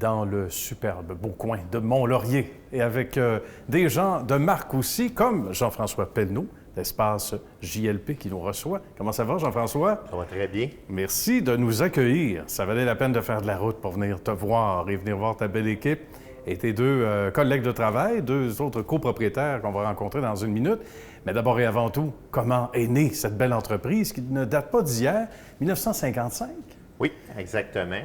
dans le superbe beau coin de Mont-Laurier et avec des gens de marque aussi, comme Jean-François Pelleneau, d'Espace JLP qui nous reçoit. Comment ça va, Jean-François? Ça va très bien. Merci de nous accueillir. Ça valait la peine de faire de la route pour venir te voir et venir voir ta belle équipe et tes deux collègues de travail, deux autres copropriétaires qu'on va rencontrer dans une minute. Mais d'abord et avant tout, comment est née cette belle entreprise qui ne date pas d'hier, 1955? Oui, exactement.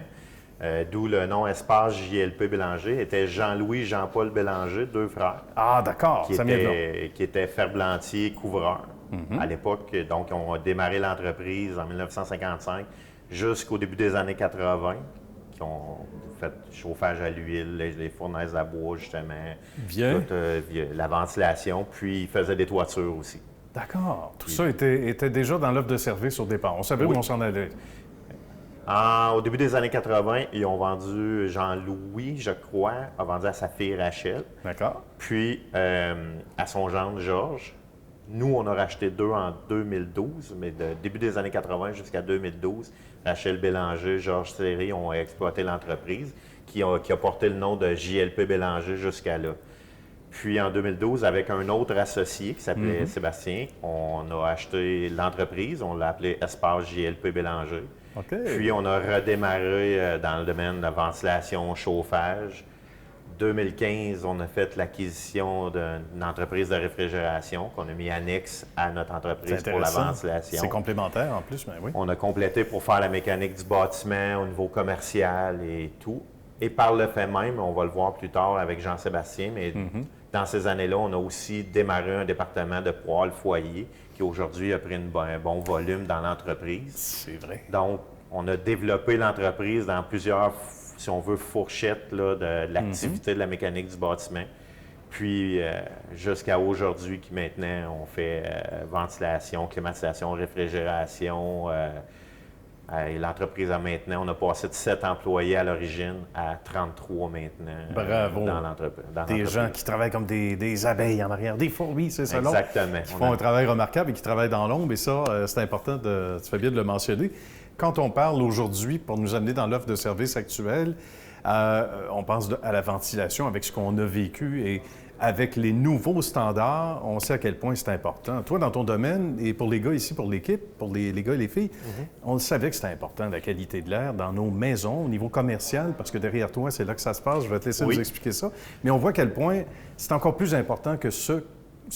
D'où le nom Espace JLP Bélanger. Était Jean-Louis, Jean-Paul Bélanger, deux frères. Ah, d'accord, ça vient de là. Qui étaient ferblantiers, couvreurs à l'époque. Donc, on a démarré l'entreprise en 1955 jusqu'au début des années 80, qui ont fait chauffage à l'huile, les fournaises à bois, justement. Bien. La ventilation, puis ils faisaient des toitures aussi. D'accord. Tout ça était déjà dans l'offre de service au départ. On savait où on s'en allait. Au début des années 80, ils ont vendu, Jean-Louis, je crois, a vendu à sa fille Rachel. D'accord. Puis à son gendre Georges. Nous, on a racheté deux en 2012, mais de début des années 80 jusqu'à 2012, Rachel Bélanger, Georges Serré ont exploité l'entreprise qui a porté le nom de JLP Bélanger jusqu'à là. Puis en 2012, avec un autre associé qui s'appelait Sébastien, on a acheté l'entreprise, on l'a appelé Espace JLP Bélanger. OK. Puis on a redémarré dans le domaine de la ventilation, chauffage. 2015, on a fait l'acquisition d'une entreprise de réfrigération qu'on a mis annexe à notre entreprise pour la ventilation. C'est complémentaire en plus, mais oui. On a complété pour faire la mécanique du bâtiment au niveau commercial et tout. Et par le fait même, on va le voir plus tard avec Jean-Sébastien, mais dans ces années-là, on a aussi démarré un département de poêle foyer qui aujourd'hui a pris un bon volume dans l'entreprise. C'est vrai. Donc, on a développé l'entreprise dans plusieurs, si on veut, fourchettes là, de l'activité de la mécanique du bâtiment. Puis, jusqu'à aujourd'hui, qui maintenant, on fait ventilation, climatisation, réfrigération. Et l'entreprise a maintenant, on a passé de 7 employés à l'origine à 33 maintenant. Bravo. Dans l'entreprise. Des gens qui travaillent comme des abeilles en arrière, des fourmis, c'est ça. Exactement. Qui font un travail remarquable et qui travaillent dans l'ombre. Et ça, c'est important, tu fais bien de le mentionner. Quand on parle aujourd'hui, pour nous amener dans l'offre de services actuelle, on pense à la ventilation avec ce qu'on a vécu et avec les nouveaux standards, on sait à quel point c'est important. Toi, dans ton domaine, et pour les gars ici, pour l'équipe, pour les gars et les filles, on le savait que c'était important, la qualité de l'air dans nos maisons, au niveau commercial, parce que derrière toi, c'est là que ça se passe. Je vais te laisser nous expliquer ça. Mais on voit à quel point c'est encore plus important que ce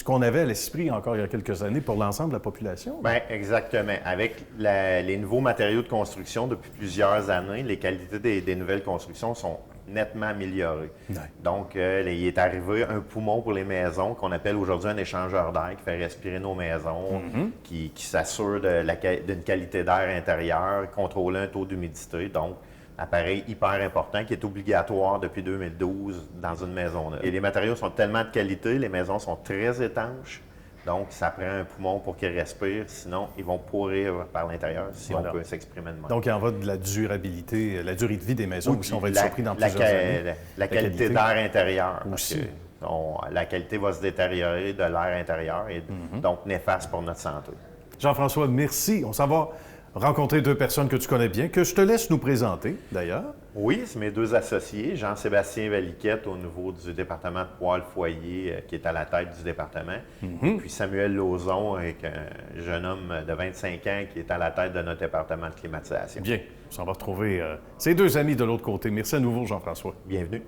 qu'on avait à l'esprit encore il y a quelques années pour l'ensemble de la population. Bien, exactement. Avec les nouveaux matériaux de construction depuis plusieurs années, les qualités des nouvelles constructions sont nettement améliorées. Ouais. Donc, il est arrivé un poumon pour les maisons qu'on appelle aujourd'hui un échangeur d'air qui fait respirer nos maisons, qui s'assure d'une qualité d'air intérieur, contrôler un taux d'humidité. Donc, appareil hyper important qui est obligatoire depuis 2012 dans une maison neuve. Et les matériaux sont tellement de qualité, les maisons sont très étanches. Donc, ça prend un poumon pour qu'ils respirent, sinon ils vont pourrir par l'intérieur, si on peut s'exprimer de même. Donc, il en va de la durabilité, la durée de vie des maisons, aussi, on va être surpris dans plusieurs années. La qualité d'air intérieur. Aussi. Parce que la qualité va se détériorer de l'air intérieur et donc néfaste pour notre santé. Jean-François, merci. On s'en va rencontrer deux personnes que tu connais bien, que je te laisse nous présenter, d'ailleurs. Oui, c'est mes deux associés, Jean-Sébastien Valiquette au niveau du département de poêle foyer, qui est à la tête du département, et puis Samuel Lauzon, avec un jeune homme de 25 ans qui est à la tête de notre département de climatisation. Bien, on s'en va retrouver ces deux amis de l'autre côté. Merci à nouveau, Jean-François. Bienvenue.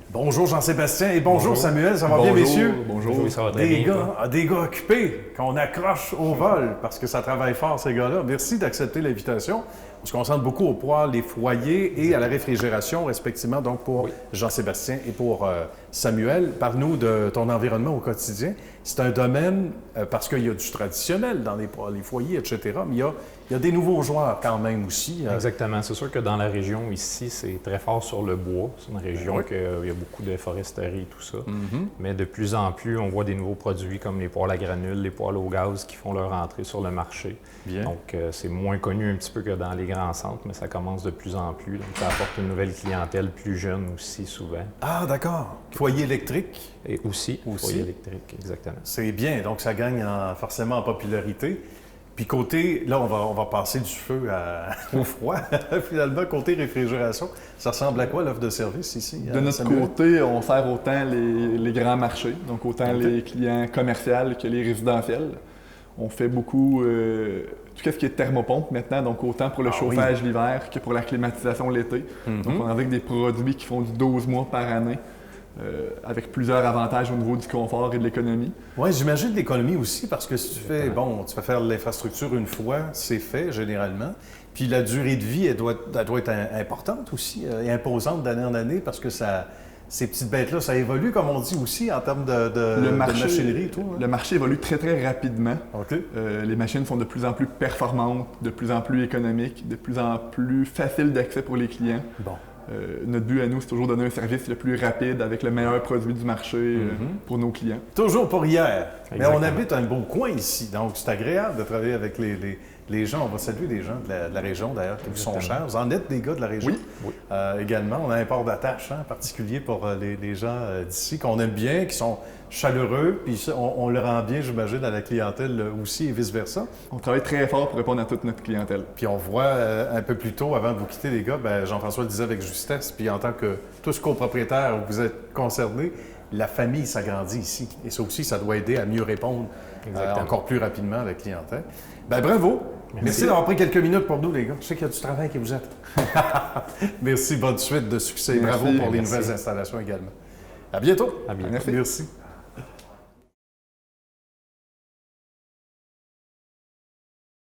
Bonjour Jean-Sébastien et bonjour Samuel, ça va bien messieurs? Bonjour, ça va très bien. Des gars occupés, qu'on accroche au vol parce que ça travaille fort ces gars-là. Merci d'accepter l'invitation. On se concentre beaucoup au poêle, les foyers et à la réfrigération respectivement, donc pour Jean-Sébastien et pour Samuel. Parle-nous de ton environnement au quotidien. C'est un domaine, parce qu'il y a du traditionnel dans les foyers, etc., mais il y a des nouveaux joueurs quand même aussi. Exactement. C'est sûr que dans la région ici, c'est très fort sur le bois. C'est une région où il y a beaucoup de foresterie et tout ça. Mais de plus en plus, on voit des nouveaux produits comme les poêles à granules, les poêles au gaz qui font leur entrée sur le marché. Bien. Donc, c'est moins connu un petit peu que dans les grands centres, mais ça commence de plus en plus. Donc, ça apporte une nouvelle clientèle plus jeune aussi, souvent. Ah, d'accord. Foyer électrique. Et aussi. Foyer électrique, exactement. C'est bien. Donc, ça gagne forcément en popularité. Puis côté, là, on va passer du feu au froid. Finalement, côté réfrigération, ça ressemble à quoi l'offre de service ici? De notre côté, on sert autant les grands marchés, donc autant les clients commerciaux que les résidentiels. On fait beaucoup tout ce qui est thermopompe maintenant, donc autant pour le chauffage l'hiver que pour la climatisation l'été. Donc on a avec des produits qui font du 12 mois par année. Avec plusieurs avantages au niveau du confort et de l'économie. Oui, j'imagine l'économie aussi, parce que si tu fais, tu fais faire l'infrastructure une fois, c'est fait généralement. Puis la durée de vie, elle doit être importante aussi, et imposante d'année en année, parce que ces petites bêtes-là, ça évolue, comme on dit aussi, en termes de machinerie et tout. Hein? Le marché évolue très, très rapidement. OK. Les machines sont de plus en plus performantes, de plus en plus économiques, de plus en plus faciles d'accès pour les clients. Bon. Notre but à nous, c'est toujours de donner un service le plus rapide avec le meilleur produit du marché pour nos clients. Toujours pour hier. Exactement. Mais on habite un beau coin ici, donc c'est agréable de travailler avec les gens. On va saluer les gens de la région, d'ailleurs, qui sont chers. Vous en êtes des gars de la région? Oui. Également, on a un port d'attache particulier pour les gens d'ici, qu'on aime bien, qui sont chaleureux, puis on le rend bien, j'imagine, à la clientèle aussi et vice-versa. On travaille très fort pour répondre à toute notre clientèle. Puis on voit un peu plus tôt, avant de vous quitter, les gars, Jean-François le disait avec justesse, puis en tant que tous copropriétaires, vous êtes concernés, la famille s'agrandit ici. Et ça aussi, ça doit aider à mieux répondre encore plus rapidement à la clientèle. Bravo! Merci d'avoir pris quelques minutes pour nous, les gars. Je sais qu'il y a du travail qui vous attend. Merci, bonne suite de succès. Bravo pour les nouvelles installations également. À bientôt. À bientôt. Merci.